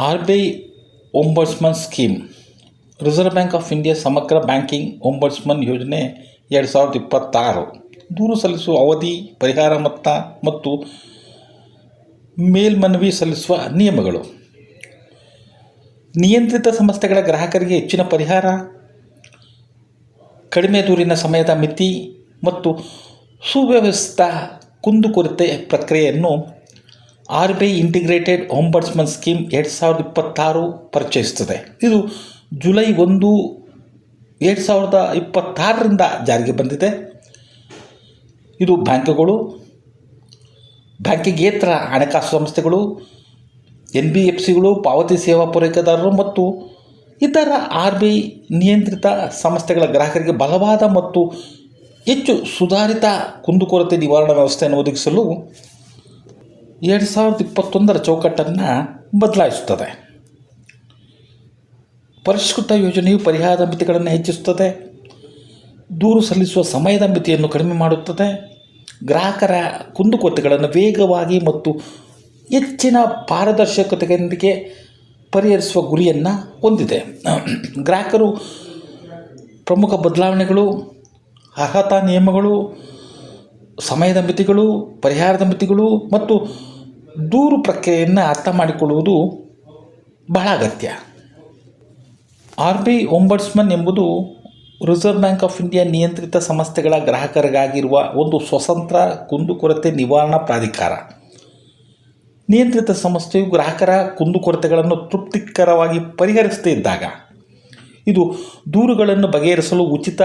R B I ombudsman scheme, reserve bank of India ಸಮಗ್ರ banking ombudsman ಯೋಜನೆ 2026. ದೂರು ಸಲ್ಲಿಸುವ ಅವಧಿ, ಪರಿಹಾರ ಮೊತ್ತ ಮತ್ತು ಮೇಲ್ಮನವಿ ಸಲ್ಲಿಸುವ ನಿಯಮಗಳು. ನಿಯಂತ್ರಿತ ಸಂಸ್ಥೆಗಳ ಗ್ರಾಹಕರಿಗೆ ಹೆಚ್ಚಿನ ಪರಿಹಾರ, ಕಡಿಮೆ ದೂರಿನ ಸಮಯದ ಮಿತಿ ಮತ್ತು ಸುವ್ಯವಸ್ಥಿತ ಕುಂದುಕೊರತೆ ಪ್ರಕ್ರಿಯೆಯನ್ನು R B I integrated ombudsman scheme 2026 ಪರಿಚಯಿಸುತ್ತದೆ. ಇದು ಜುಲೈ 1, 2026ರಿಂದ ಜಾರಿಗೆ ಬಂದಿದೆ. ಇದು ಬ್ಯಾಂಕುಗಳು, ಬ್ಯಾಂಕಿಂಗೇತರ ಹಣಕಾಸು ಸಂಸ್ಥೆಗಳು, NBFCಗಳು, ಪಾವತಿ ಸೇವಾ ಪೂರೈಕೆದಾರರು ಮತ್ತು ಇತರ ಆರ್ ಬಿ ಐ ನಿಯಂತ್ರಿತ ಸಂಸ್ಥೆಗಳ ಗ್ರಾಹಕರಿಗೆ ಬಲವಾದ ಮತ್ತು ಹೆಚ್ಚು ಸುಧಾರಿತ ಕುಂದುಕೊರತೆ ನಿವಾರಣಾ ವ್ಯವಸ್ಥೆಯನ್ನು ಒದಗಿಸಲು 2021ರ ಚೌಕಟ್ಟನ್ನು ಬದಲಾಯಿಸುತ್ತದೆ. ಪರಿಷ್ಕೃತ ಯೋಜನೆಯು ಪರಿಹಾರದ ಮಿತಿಗಳನ್ನು ಹೆಚ್ಚಿಸುತ್ತದೆ, ದೂರು ಸಲ್ಲಿಸುವ ಸಮಯದ ಮಿತಿಯನ್ನು ಕಡಿಮೆ ಮಾಡುತ್ತದೆ, ಗ್ರಾಹಕರ ಕುಂದುಕೊರತೆಗಳನ್ನು ವೇಗವಾಗಿ ಮತ್ತು ಹೆಚ್ಚಿನ ಪಾರದರ್ಶಕತೆಯೊಂದಿಗೆ ಪರಿಹರಿಸುವ ಗುರಿಯನ್ನು ಹೊಂದಿದೆ. ಗ್ರಾಹಕರು ಪ್ರಮುಖ ಬದಲಾವಣೆಗಳು, ಅರ್ಹತಾ ನಿಯಮಗಳು, ಸಮಯದ ಮಿತಿಗಳು, ಪರಿಹಾರದ ಮಿತಿಗಳು ಮತ್ತು ದೂರು ಪ್ರಕ್ರಿಯೆಯನ್ನು ಅರ್ಥ ಮಾಡಿಕೊಳ್ಳುವುದು ಬಹಳ ಅಗತ್ಯ. ಆರ್ ಬಿ ಐ ಒಂಬಡ್ಸ್ಮನ್ ಎಂಬುದು ರಿಸರ್ವ್ ಬ್ಯಾಂಕ್ ಆಫ್ ಇಂಡಿಯಾ ನಿಯಂತ್ರಿತ ಸಂಸ್ಥೆಗಳ ಗ್ರಾಹಕರಿಗಾಗಿರುವ ಒಂದು ಸ್ವತಂತ್ರ ಕುಂದುಕೊರತೆ ನಿವಾರಣಾ ಪ್ರಾಧಿಕಾರ. ನಿಯಂತ್ರಿತ ಸಂಸ್ಥೆಯು ಗ್ರಾಹಕರ ಕುಂದುಕೊರತೆಗಳನ್ನು ತೃಪ್ತಿಕರವಾಗಿ ಪರಿಹರಿಸದೇ ಇದ್ದಾಗ ಇದು ದೂರುಗಳನ್ನು ಬಗೆಹರಿಸಲು ಉಚಿತ,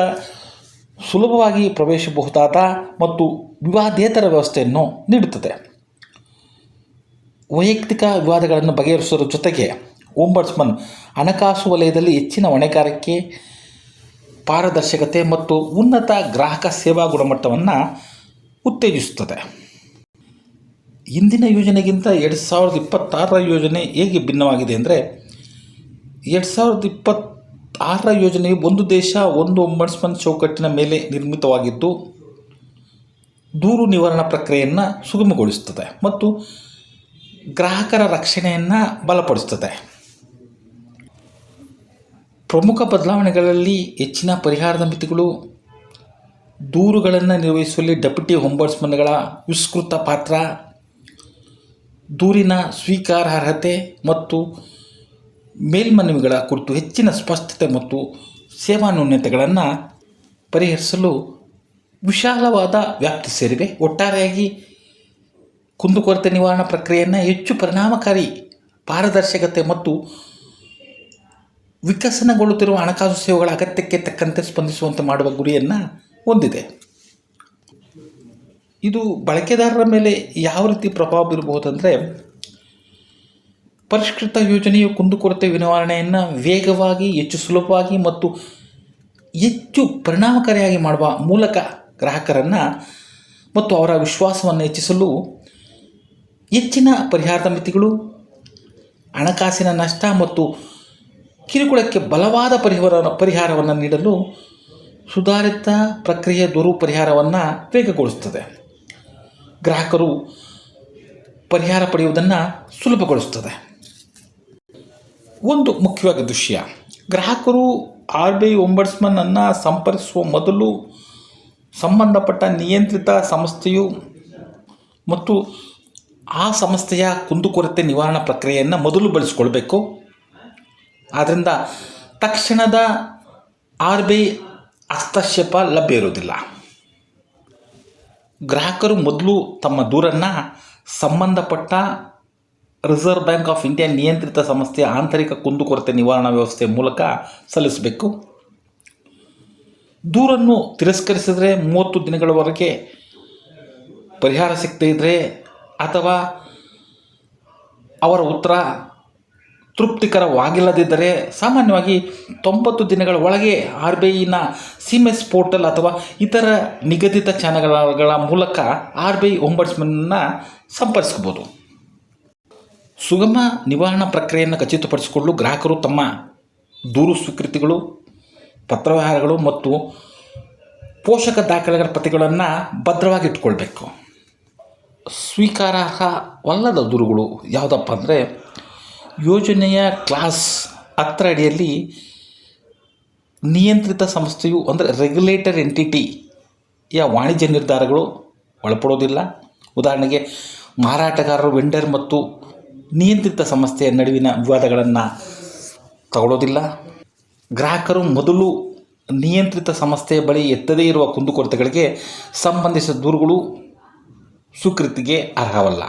ಸುಲಭವಾಗಿ ಪ್ರವೇಶಿಸಬಹುದಾದ ಮತ್ತು ವಿವಾದೇತರ ವ್ಯವಸ್ಥೆಯನ್ನು ನೀಡುತ್ತದೆ. ವೈಯಕ್ತಿಕ ವಿವಾದಗಳನ್ನು ಬಗೆಹರಿಸುವುದರ ಜೊತೆಗೆ ಒಂಬಡ್ಸ್ಮನ್ ಹಣಕಾಸು ವಲಯದಲ್ಲಿ ಹೆಚ್ಚಿನ ಹೊಣೆಗಾರಿಕೆ, ಪಾರದರ್ಶಕತೆ ಮತ್ತು ಉನ್ನತ ಗ್ರಾಹಕ ಸೇವಾ ಗುಣಮಟ್ಟವನ್ನು ಉತ್ತೇಜಿಸುತ್ತದೆ. ಇಂದಿನ ಯೋಜನೆಗಿಂತ 2026ರ ಯೋಜನೆ ಹೇಗೆ ಭಿನ್ನವಾಗಿದೆ ಅಂದರೆ, 2026ರ ಯೋಜನೆಯು ಒಂದು ದೇಶ ಒಂದು ಒಂಬಡ್ಸ್ಮನ್ ಚೌಕಟ್ಟಿನ ಮೇಲೆ ನಿರ್ಮಿತವಾಗಿದ್ದು, ದೂರು ನಿವಾರಣಾ ಪ್ರಕ್ರಿಯೆಯನ್ನು ಸುಗಮಗೊಳಿಸುತ್ತದೆ ಮತ್ತು ಗ್ರಾಹಕರ ರಕ್ಷಣೆಯನ್ನು ಬಲಪಡಿಸುತ್ತದೆ. ಪ್ರಮುಖ ಬದಲಾವಣೆಗಳಲ್ಲಿ ಹೆಚ್ಚಿನ ಪರಿಹಾರದ ಮಿತಿಗಳು, ದೂರುಗಳನ್ನು ನಿರ್ವಹಿಸುವಲ್ಲಿ ಡೆಪ್ಯೂಟಿ ಒಂಬಡ್ಸ್ಮನ್ಗಳ ವಿಸ್ತೃತ ಪಾತ್ರ, ದೂರಿನ ಸ್ವೀಕಾರಾರ್ಹತೆ ಮತ್ತು ಮೇಲ್ಮನವಿಗಳ ಕುರಿತು ಹೆಚ್ಚಿನ ಸ್ಪಷ್ಟತೆ ಮತ್ತು ಸೇವಾ ನ್ಯೂನತೆಗಳನ್ನು ಪರಿಹರಿಸಲು ವಿಶಾಲವಾದ ವ್ಯಾಪ್ತಿ ಸೇರಿವೆ. ಒಟ್ಟಾರೆಯಾಗಿ ಕುಂದುಕೊರತೆ ನಿವಾರಣಾ ಪ್ರಕ್ರಿಯೆಯನ್ನು ಹೆಚ್ಚು ಪರಿಣಾಮಕಾರಿ, ಪಾರದರ್ಶಕತೆ ಮತ್ತು ವಿಕಸನಗೊಳ್ಳುತ್ತಿರುವ ಹಣಕಾಸು ಸೇವೆಗಳ ಅಗತ್ಯಕ್ಕೆ ತಕ್ಕಂತೆ ಸ್ಪಂದಿಸುವಂತೆ ಮಾಡುವ ಗುರಿಯನ್ನು ಹೊಂದಿದೆ. ಇದು ಬಳಕೆದಾರರ ಮೇಲೆ ಯಾವ ರೀತಿ ಪ್ರಭಾವ ಬೀರಬಹುದಂದರೆ, ಪರಿಷ್ಕೃತ ಯೋಜನೆಯು ಕುಂದುಕೊರತೆ ನಿವಾರಣೆಯನ್ನು ವೇಗವಾಗಿ, ಹೆಚ್ಚು ಸುಲಭವಾಗಿ ಮತ್ತು ಹೆಚ್ಚು ಪರಿಣಾಮಕಾರಿಯಾಗಿ ಮಾಡುವ ಮೂಲಕ ಗ್ರಾಹಕರನ್ನು ಮತ್ತು ಅವರ ವಿಶ್ವಾಸವನ್ನು ಹೆಚ್ಚಿಸಲು ಹೆಚ್ಚಿನ ಪರಿಹಾರದ ಮಿತಿಗಳು, ಹಣಕಾಸಿನ ನಷ್ಟ ಮತ್ತು ಕಿರುಕುಳಕ್ಕೆ ಬಲವಾದ ಪರಿಹಾರವನ್ನು ನೀಡಲು ಸುಧಾರಿತ ಪ್ರಕ್ರಿಯೆ ದೂರು ಪರಿಹಾರವನ್ನು ವೇಗಗೊಳಿಸುತ್ತದೆ. ಗ್ರಾಹಕರು ಪರಿಹಾರ ಪಡೆಯುವುದನ್ನು ಸುಲಭಗೊಳಿಸುತ್ತದೆ. ಒಂದು ಮುಖ್ಯವಾದ ವಿಷಯ, ಗ್ರಾಹಕರು ಆರ್ ಬಿ ಐ ಒಂಬಡ್ಸ್ಮನ್ ಅನ್ನು ಸಂಪರ್ಕಿಸುವ ಮೊದಲು ಸಂಬಂಧಪಟ್ಟ ನಿಯಂತ್ರಿತ ಸಂಸ್ಥೆಯು ಮತ್ತು ಆ ಸಂಸ್ಥೆಯ ಕುಂದುಕೊರತೆ ನಿವಾರಣಾ ಪ್ರಕ್ರಿಯೆಯನ್ನು ಮೊದಲು ಬಳಸಿಕೊಳ್ಬೇಕು. ಆದ್ದರಿಂದ ತಕ್ಷಣದ ಆರ್ ಬಿ ಐ ಹಸ್ತಕ್ಷೇಪ ಲಭ್ಯ ಇರುವುದಿಲ್ಲ. ಗ್ರಾಹಕರು ಮೊದಲು ತಮ್ಮ ದೂರನ್ನು ಸಂಬಂಧಪಟ್ಟ ರಿಸರ್ವ್ ಬ್ಯಾಂಕ್ ಆಫ್ ಇಂಡಿಯಾ ನಿಯಂತ್ರಿತ ಸಂಸ್ಥೆಯ ಆಂತರಿಕ ಕುಂದುಕೊರತೆ ನಿವಾರಣಾ ವ್ಯವಸ್ಥೆಯ ಮೂಲಕ ಸಲ್ಲಿಸಬೇಕು. ದೂರನ್ನು ತಿರಸ್ಕರಿಸಿದರೆ 30 ದಿನಗಳವರೆಗೆ ಪರಿಹಾರ ಸಿಗದೇ ಇದ್ದರೆ ಅಥವಾ ಅವರ ಉತ್ತರ ತೃಪ್ತಿಕರವಾಗಿಲ್ಲದಿದ್ದರೆ ಸಾಮಾನ್ಯವಾಗಿ 90 ದಿನಗಳ ಒಳಗೆ ಆರ್ ಬಿ ಐನ CMS ಪೋರ್ಟಲ್ ಅಥವಾ ಇತರ ನಿಗದಿತ ಚಾನೆಲ್ಗಳ ಮೂಲಕ ಆರ್ ಬಿ ಐ ಒಂಬಡ್ಸ್ಮನ್ನ ಸಂಪರ್ಕಿಸಬಹುದು. ಸುಗಮ ನಿವಾರಣಾ ಪ್ರಕ್ರಿಯೆಯನ್ನು ಖಚಿತಪಡಿಸಿಕೊಳ್ಳಲು ಗ್ರಾಹಕರು ತಮ್ಮ ದೂರು ಸ್ವೀಕೃತಿಗಳು, ಪತ್ರವ್ಯವಹಾರಗಳು ಮತ್ತು ಪೋಷಕ ದಾಖಲೆಗಳ ಪ್ರತಿಗಳನ್ನು ಭದ್ರವಾಗಿ ಸ್ವೀಕಾರಾರ್ಹವಲ್ಲದ ದೂರುಗಳು ಯಾವುದಪ್ಪ ಅಂದರೆ, ಯೋಜನೆಯ ಕ್ಲಾಸ್ 10 ಅಡಿಯಲ್ಲಿ ನಿಯಂತ್ರಿತ ಸಂಸ್ಥೆಯು ಅಂದರೆ ರೆಗ್ಯುಲೇಟರ್ ಎಂಟಿಟಿಯ ವಾಣಿಜ್ಯ ನಿರ್ಧಾರಗಳು ಒಳಪಡೋದಿಲ್ಲ. ಉದಾಹರಣೆಗೆ ಮಾರಾಟಗಾರರು ವೆಂಡರ್ ಮತ್ತು ನಿಯಂತ್ರಿತ ಸಂಸ್ಥೆಯ ನಡುವಿನ ವಿವಾದಗಳನ್ನು ತಗೊಳ್ಳೋದಿಲ್ಲ. ಗ್ರಾಹಕರು ಮೊದಲು ನಿಯಂತ್ರಿತ ಸಂಸ್ಥೆಯ ಬಳಿ ಎತ್ತದೇ ಇರುವ ಕುಂದುಕೊರತೆಗಳಿಗೆ ಸಂಬಂಧಿಸಿದ ದೂರುಗಳು ಸ್ವೀಕೃತಿಗೆ ಅರ್ಹವಲ್ಲ.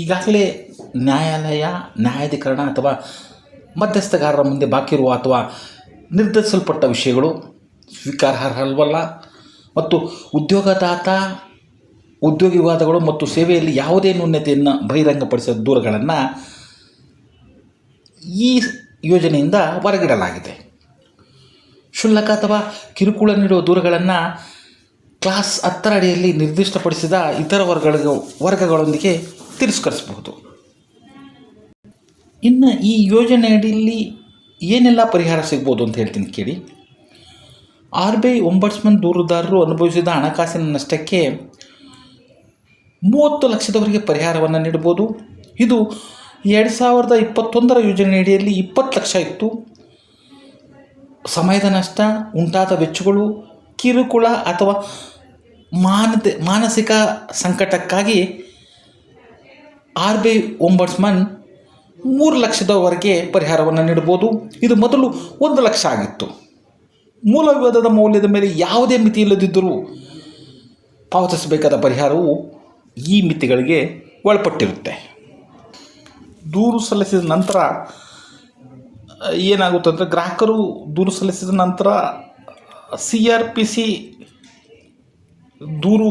ಈಗಾಗಲೇ ನ್ಯಾಯಾಲಯ, ನ್ಯಾಯಾಧಿಕರಣ ಅಥವಾ ಮಧ್ಯಸ್ಥಗಾರರ ಮುಂದೆ ಬಾಕಿ ಇರುವ ಅಥವಾ ನಿರ್ಧರಿಸಲ್ಪಟ್ಟ ವಿಷಯಗಳು ಸ್ವೀಕಾರಾರ್ಹವಲ್ಲ. ಮತ್ತು ಉದ್ಯೋಗದಾತ ಉದ್ಯೋಗಿ ವಿವಾದಗಳು ಮತ್ತು ಸೇವೆಯಲ್ಲಿ ಯಾವುದೇ ನ್ಯೂನತೆಯನ್ನು ಬಹಿರಂಗಪಡಿಸಿದ ದೂರುಗಳನ್ನು ಈ ಯೋಜನೆಯಿಂದ ಹೊರಗಿಡಲಾಗಿದೆ. ಕ್ಷುಲ್ಲಕ ಅಥವಾ ಕಿರುಕುಳ ನೀಡುವ ದೂರುಗಳನ್ನು ಕ್ಲಾಸ್ 10 ಅಡಿಯಲ್ಲಿ ನಿರ್ದಿಷ್ಟಪಡಿಸಿದ ಇತರ ವರ್ಗಗಳೊಂದಿಗೆ ತಿರಸ್ಕರಿಸಬಹುದು. ಇನ್ನು ಈ ಯೋಜನೆಯಡಿಯಲ್ಲಿ ಏನೆಲ್ಲ ಪರಿಹಾರ ಸಿಗ್ಬೋದು ಅಂತ ಹೇಳ್ತೀನಿ ಕೇಳಿ. RBI ಒಂಬಡ್ಸ್ಮನ್ ದೂರುದಾರರು ಅನುಭವಿಸಿದ ಹಣಕಾಸಿನ ನಷ್ಟಕ್ಕೆ 30 ಲಕ್ಷದವರೆಗೆ ಪರಿಹಾರವನ್ನು ನೀಡಬಹುದು. ಇದು 2021 ಯೋಜನೆಯಡಿಯಲ್ಲಿ 20 ಲಕ್ಷ ಇತ್ತು. ಸಮಯದ ನಷ್ಟ, ಉಂಟಾದ ವೆಚ್ಚಗಳು, ಕಿರುಕುಳ ಅಥವಾ ಮಾನಸಿಕ ಸಂಕಟಕ್ಕಾಗಿ RBI ಒಂಬಡ್ಸ್ಮನ್ 3 ಲಕ್ಷದವರೆಗೆ ಪರಿಹಾರವನ್ನು ನೀಡಬಹುದು. ಇದು ಮೊದಲು 1 ಲಕ್ಷ ಆಗಿತ್ತು. ಮೂಲ ವಿವಾದದ ಮೌಲ್ಯದ ಮೇಲೆ ಯಾವುದೇ ಮಿತಿ ಇಲ್ಲದಿದ್ದರೂ ಪಾವತಿಸಬೇಕಾದ ಪರಿಹಾರವು ಈ ಮಿತಿಗಳಿಗೆ ಒಳಪಟ್ಟಿರುತ್ತೆ. ದೂರು ಸಲ್ಲಿಸಿದ ನಂತರ ಏನಾಗುತ್ತೆ ಅಂದರೆ, ಗ್ರಾಹಕರು ದೂರು ಸಲ್ಲಿಸಿದ ನಂತರ CRPC ದೂರು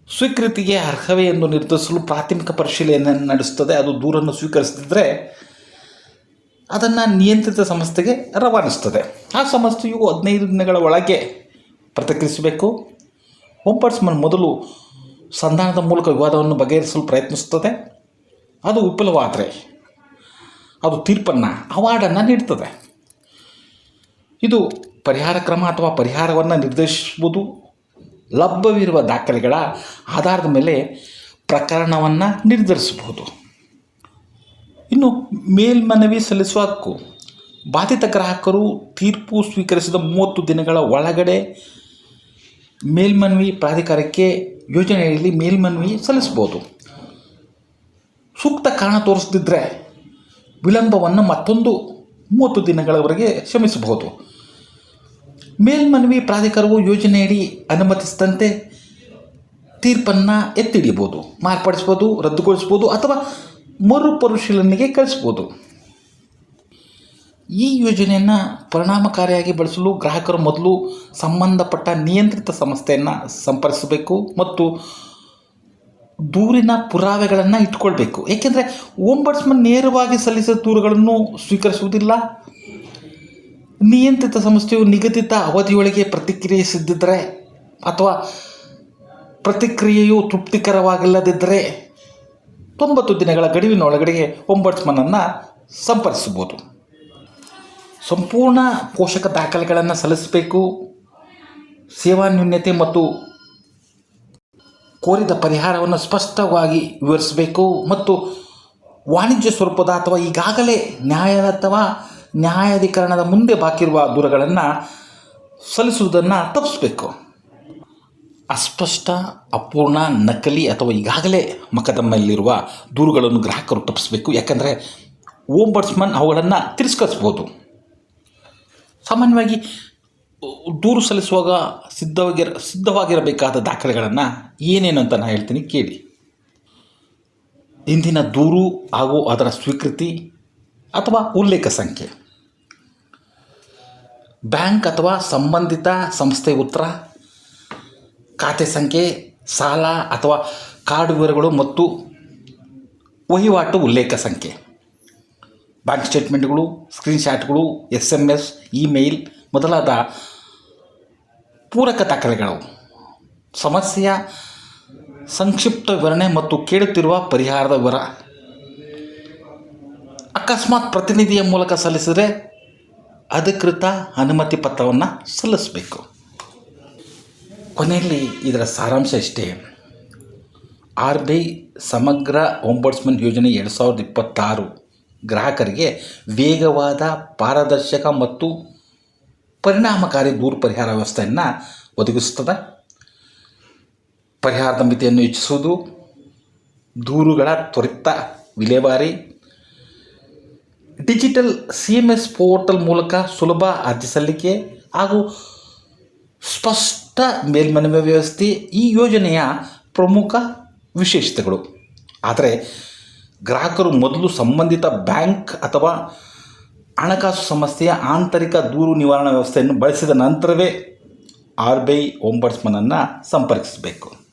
ಸ್ವೀಕೃತಿಗೆ ಅರ್ಹವೇ ಎಂದು ನಿರ್ಧರಿಸಲು ಪ್ರಾಥಮಿಕ ಪರಿಶೀಲನೆಯನ್ನು ನಡೆಸುತ್ತದೆ. ಅದು ದೂರನ್ನು ಸ್ವೀಕರಿಸದಿದ್ದರೆ ಅದನ್ನು ನಿಯಂತ್ರಿತ ಸಂಸ್ಥೆಗೆ ರವಾನಿಸ್ತದೆ. ಆ ಸಂಸ್ಥೆಯು 15 ದಿನಗಳ ಒಳಗೆ ಪ್ರತಿಕ್ರಿಯಿಸಬೇಕು. ಒಂಬಡ್ಸ್ಮನ್ ಮೊದಲು ಸಂಧಾನದ ಮೂಲಕ ವಿವಾದವನ್ನು ಬಗೆಹರಿಸಲು ಪ್ರಯತ್ನಿಸುತ್ತದೆ. ಅದು ವಿಫಲವಾದರೆ ಅದು ತೀರ್ಪನ್ನು, ಅವಾರ್ಡನ್ನು ನೀಡ್ತದೆ. ಇದು ಪರಿಹಾರ ಕ್ರಮ ಅಥವಾ ಪರಿಹಾರವನ್ನು ನಿರ್ದೇಶಿಸುವುದು. ಲಭ್ಯವಿರುವ ದಾಖಲೆಗಳ ಆಧಾರದ ಮೇಲೆ ಪ್ರಕರಣವನ್ನು ನಿರ್ಧರಿಸಬಹುದು. ಇನ್ನು ಮೇಲ್ಮನವಿ ಸಲ್ಲಿಸುವ ಹಕ್ಕು. ಬಾಧಿತ ಗ್ರಾಹಕರು ತೀರ್ಪು ಸ್ವೀಕರಿಸಿದ 30 ದಿನಗಳ ಒಳಗಡೆ ಮೇಲ್ಮನವಿ ಪ್ರಾಧಿಕಾರಕ್ಕೆ ಯೋಜನೆಯಲ್ಲಿ ಮೇಲ್ಮನವಿ ಸಲ್ಲಿಸಬಹುದು. ಸೂಕ್ತ ಕಾರಣ ತೋರಿಸದಿದ್ದರೆ ವಿಳಂಬವನ್ನು ಮತ್ತೊಂದು 30 ದಿನಗಳವರೆಗೆ ಕ್ಷಮಿಸಬಹುದು. ಮೇಲ್ಮನವಿ ಪ್ರಾಧಿಕಾರವು ಯೋಜನೆಯಡಿ ಅನುಮತಿಸಿದಂತೆ ತೀರ್ಪನ್ನು ಎತ್ತಿಡಿಬೋದು, ಮಾರ್ಪಡಿಸ್ಬೋದು, ರದ್ದುಗೊಳಿಸ್ಬೋದು ಅಥವಾ ಮರುಪರಿಶೀಲನೆಗೆ ಕಳಿಸ್ಬೋದು. ಈ ಯೋಜನೆಯನ್ನು ಪರಿಣಾಮಕಾರಿಯಾಗಿ ಬಳಸಲು ಗ್ರಾಹಕರು ಮೊದಲು ಸಂಬಂಧಪಟ್ಟ ನಿಯಂತ್ರಿತ ಸಂಸ್ಥೆಯನ್ನು ಸಂಪರ್ಕಿಸಬೇಕು ಮತ್ತು ದೂರಿನ ಪುರಾವೆಗಳನ್ನು ಇಟ್ಕೊಳ್ಬೇಕು. ಏಕೆಂದರೆ ಒಂಬಡ್ಸ್ಮನ್ ನೇರವಾಗಿ ಸಲ್ಲಿಸಿದ ದೂರುಗಳನ್ನು ಸ್ವೀಕರಿಸುವುದಿಲ್ಲ. ನಿಯಂತ್ರಿತ ಸಂಸ್ಥೆಯು ನಿಗದಿತ ಅವಧಿಯೊಳಗೆ ಪ್ರತಿಕ್ರಿಯಿಸದಿದ್ದರೆ ಅಥವಾ ಪ್ರತಿಕ್ರಿಯೆಯು ತೃಪ್ತಿಕರವಾಗಿಲ್ಲದಿದ್ದರೆ 90 ದಿನಗಳ ಗಡುವಿನೊಳಗಡೆ ಒಂಬಡ್ಸ್ಮನ್ನನ್ನು ಸಂಪರ್ಕಿಸಬಹುದು. ಸಂಪೂರ್ಣ ಪೋಷಕ ದಾಖಲೆಗಳನ್ನು ಸಲ್ಲಿಸಬೇಕು. ಸೇವಾ ನ್ಯೂನತೆ ಮತ್ತು ಕೋರಿದ ಪರಿಹಾರವನ್ನು ಸ್ಪಷ್ಟವಾಗಿ ವಿವರಿಸಬೇಕು ಮತ್ತು ವಾಣಿಜ್ಯ ಸ್ವರೂಪದ ಅಥವಾ ಈಗಾಗಲೇ ನ್ಯಾಯಾಲಯ ಅಥವಾ ನ್ಯಾಯಾಧಿಕರಣದ ಮುಂದೆ ಬಾಕಿ ಇರುವ ದೂರುಗಳನ್ನು ಸಲ್ಲಿಸುವುದನ್ನು ತಪ್ಪಿಸಬೇಕು. ಅಸ್ಪಷ್ಟ, ಅಪೂರ್ಣ, ನಕಲಿ ಅಥವಾ ಈಗಾಗಲೇ ಮೊಕದ್ದಮೆಯಲ್ಲಿರುವ ದೂರುಗಳನ್ನು ಗ್ರಾಹಕರು ತಪ್ಪಿಸಬೇಕು. ಯಾಕಂದರೆ ಒಂಬಡ್ಸ್ಮನ್ ಅವುಗಳನ್ನು ತಿರಸ್ಕರಿಸ್ಬೋದು. ಸಾಮಾನ್ಯವಾಗಿ ದೂರು ಸಲ್ಲಿಸುವಾಗ ಸಿದ್ಧವಾಗಿರಬೇಕಾದ ದಾಖಲೆಗಳನ್ನು ಏನೇನು ಅಂತ ನಾನು ಹೇಳ್ತೀನಿ ಕೇಳಿ. ಇಂದಿನ ದೂರು ಹಾಗೂ ಅದರ ಸ್ವೀಕೃತಿ ಅಥವಾ ಉಲ್ಲೇಖ ಸಂಖ್ಯೆ, ಬ್ಯಾಂಕ್ ಅಥವಾ ಸಂಬಂಧಿತ ಸಂಸ್ಥೆ ಉತ್ತರ, ಖಾತೆ ಸಂಖ್ಯೆ, ಸಾಲ ಅಥವಾ ಕಾರ್ಡ್ ವಿವರಗಳು ಮತ್ತು ವಹಿವಾಟು ಉಲ್ಲೇಖ ಸಂಖ್ಯೆ, ಬ್ಯಾಂಕ್ ಸ್ಟೇಟ್ಮೆಂಟ್ಗಳು, ಸ್ಕ್ರೀನ್ಶಾಟ್ಗಳು, SMS, ಇಮೇಲ್ ಮೊದಲಾದ ಪೂರಕ ದಾಖಲೆಗಳು, ಸಮಸ್ಯೆಯ ಸಂಕ್ಷಿಪ್ತ ವಿವರಣೆ ಮತ್ತು ಕೇಳುತ್ತಿರುವ ಪರಿಹಾರದ ವಿವರ. ಅಕಸ್ಮಾತ್ ಪ್ರತಿನಿಧಿಯ ಮೂಲಕ ಸಲ್ಲಿಸಿದರೆ ಅಧಿಕೃತ ಅನುಮತಿ ಪತ್ರವನ್ನು ಸಲ್ಲಿಸಬೇಕು. ಕೊನೆಯಲ್ಲಿ ಇದರ ಸಾರಾಂಶ ಇಷ್ಟೇ. ಆರ್ ಬಿ ಐ ಸಮಗ್ರ ಒಂಬಡ್ಸ್ಮನ್ ಯೋಜನೆ 2026 ಗ್ರಾಹಕರಿಗೆ ವೇಗವಾದ, ಪಾರದರ್ಶಕ ಮತ್ತು ಪರಿಣಾಮಕಾರಿ ದೂರು ಪರಿಹಾರ ವ್ಯವಸ್ಥೆಯನ್ನು ಒದಗಿಸುತ್ತದೆ. ಪರಿಹಾರದ ಮಿತಿಯನ್ನು ಹೆಚ್ಚಿಸುವುದು, ದೂರುಗಳ ತ್ವರಿತ ವಿಲೇವಾರಿ, ಡಿಜಿಟಲ್ CMS ಪೋರ್ಟಲ್ ಮೂಲಕ ಸುಲಭ ಅರ್ಜಿ ಸಲ್ಲಿಕೆ ಹಾಗೂ ಸ್ಪಷ್ಟ ಮೇಲ್ಮನವಿ ವ್ಯವಸ್ಥೆ ಈ ಯೋಜನೆಯ ಪ್ರಮುಖ ವಿಶೇಷತೆಗಳು. ಆದರೆ ಗ್ರಾಹಕರು ಮೊದಲು ಸಂಬಂಧಿತ ಬ್ಯಾಂಕ್ ಅಥವಾ ಹಣಕಾಸು ಸಂಸ್ಥೆಯ ಆಂತರಿಕ ದೂರು ನಿವಾರಣಾ ವ್ಯವಸ್ಥೆಯನ್ನು ಬಳಸಿದ ನಂತರವೇ RBI ಒಂಬಡ್ಸ್ಮನನ್ನು ಸಂಪರ್ಕಿಸಬೇಕು.